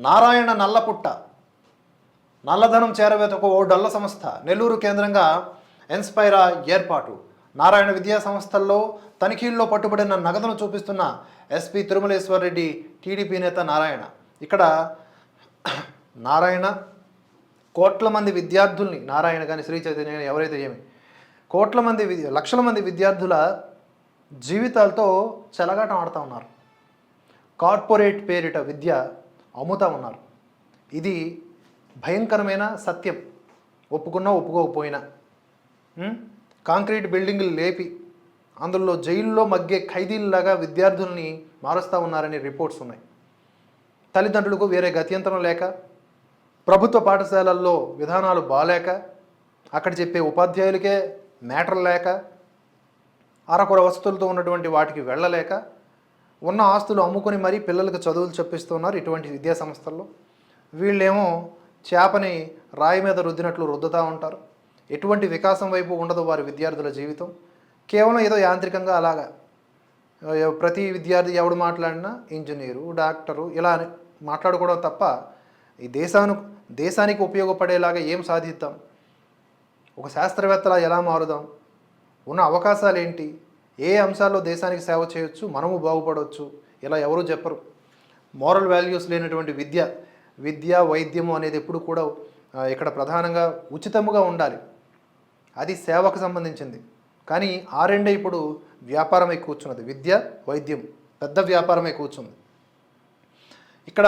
నారాయణ నల్లపుట్ట నల్లధనం చేరవేతకు ఓ డొల్ల సంస్థ నెల్లూరు కేంద్రంగా ఇన్స్పైరా ఏర్పాటు. నారాయణ విద్యా సంస్థల్లో తనిఖీల్లో పట్టుబడిన నగదును చూపిస్తున్న ఎస్పీ తిరుమలేశ్వర్ రెడ్డి టీడీపీ నేత నారాయణ. ఇక్కడ నారాయణ కోట్ల మంది విద్యార్థుల్ని, నారాయణ కానీ శ్రీ చైతన్య ఎవరైతే కోట్ల మంది లక్షల మంది విద్యార్థుల జీవితాలతో చెలగాటం ఆడుతూ ఉన్నారు. కార్పొరేట్ పేరిట విద్య అమ్ముతూ ఉన్నారు. ఇది భయంకరమైన సత్యం, ఒప్పుకున్నా ఒప్పుకోకపోయినా. కాంక్రీట్ బిల్డింగులు లేపి అందులో జైల్లో మగ్గే ఖైదీల్లాగా విద్యార్థుల్ని మారుస్తూ ఉన్నారని రిపోర్ట్స్ ఉన్నాయి. తల్లిదండ్రులకు వేరే గత్యంతరం లేక, ప్రభుత్వ పాఠశాలల్లో విధానాలు బాలేక, అక్కడ చెప్పే ఉపాధ్యాయులకే మ్యాటర్ లేక, అరకొర వసతులతో ఉన్నటువంటి వాటికి వెళ్ళలేక, ఉన్న ఆస్తులు అమ్ముకొని మరీ పిల్లలకు చదువులు చెప్పిస్తున్నారు ఇటువంటి విద్యా సంస్థల్లో. వీళ్ళేమో చేపని రాయి మీద రుద్దినట్లు రుద్దుతూ ఉంటారు. ఎటువంటి వికాసం వైపు ఉండదు వారి విద్యార్థుల జీవితం. కేవలం ఏదో యాంత్రికంగా అలాగా ప్రతి విద్యార్థి ఎవడు మాట్లాడినా ఇంజనీరు, డాక్టరు ఇలా అని మాట్లాడుకోవడం తప్ప ఈ దేశానికి ఉపయోగపడేలాగా ఏం సాధిద్దాం, ఒక శాస్త్రవేత్తలా ఎలా మారుదాం, ఉన్న అవకాశాలు ఏంటి, ఏ అంశాల్లో దేశానికి సేవ చేయొచ్చు, మనము బాగుపడవచ్చు, ఇలా ఎవరూ చెప్పరు. మోరల్ వాల్యూస్ లేనటువంటి విద్య వైద్యము అనేది ఎప్పుడు కూడా ఇక్కడ ప్రధానంగా ఉచితముగా ఉండాలి. అది సేవకు సంబంధించింది. కానీ ఆ రెండే ఇప్పుడు వ్యాపారమై కూర్చున్నది. విద్య వైద్యం పెద్ద వ్యాపారమై కూర్చుంది. ఇక్కడ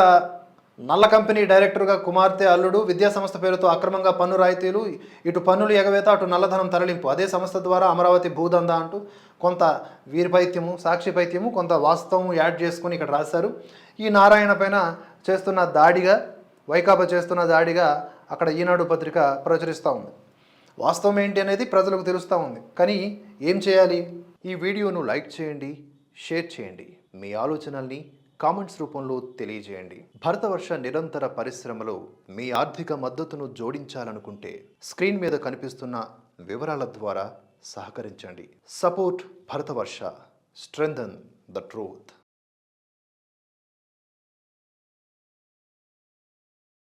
నల్ల కంపెనీ డైరెక్టర్గా కుమార్తె అల్లుడు, విద్యా సంస్థ పేరుతో అక్రమంగా పన్ను రాయితీలు, ఇటు పన్నులు ఎగవేత, అటు నల్లధనం తరలింపు, అదే సంస్థ ద్వారా అమరావతి భూదందా అంటూ కొంత వీరిపైత్యము, సాక్షిపైత్యము, కొంత వాస్తవం యాడ్ చేసుకుని ఇక్కడ రాశారు. ఈ నారాయణ పైన చేస్తున్న దాడిగా, వైకాపా చేస్తున్న దాడిగా అక్కడ ఈనాడు పత్రిక ప్రచురిస్తూ ఉంది. వాస్తవం ఏంటి అనేది ప్రజలకు తెలుస్తూ ఉంది. కానీ ఏం చేయాలి? ఈ వీడియోను లైక్ చేయండి, షేర్ చేయండి, మీ ఆలోచనల్ని కామెంట్స్ రూపంలో తెలియజేయండి. భరతవర్ష నిరంతర పరిశ్రమలో మీ ఆర్థిక మద్దతును జోడించాలనుకుంటే స్క్రీన్ మీద కనిపిస్తున్న వివరాల ద్వారా సహకరించండి. Support Bharatavarsha, strengthen the truth.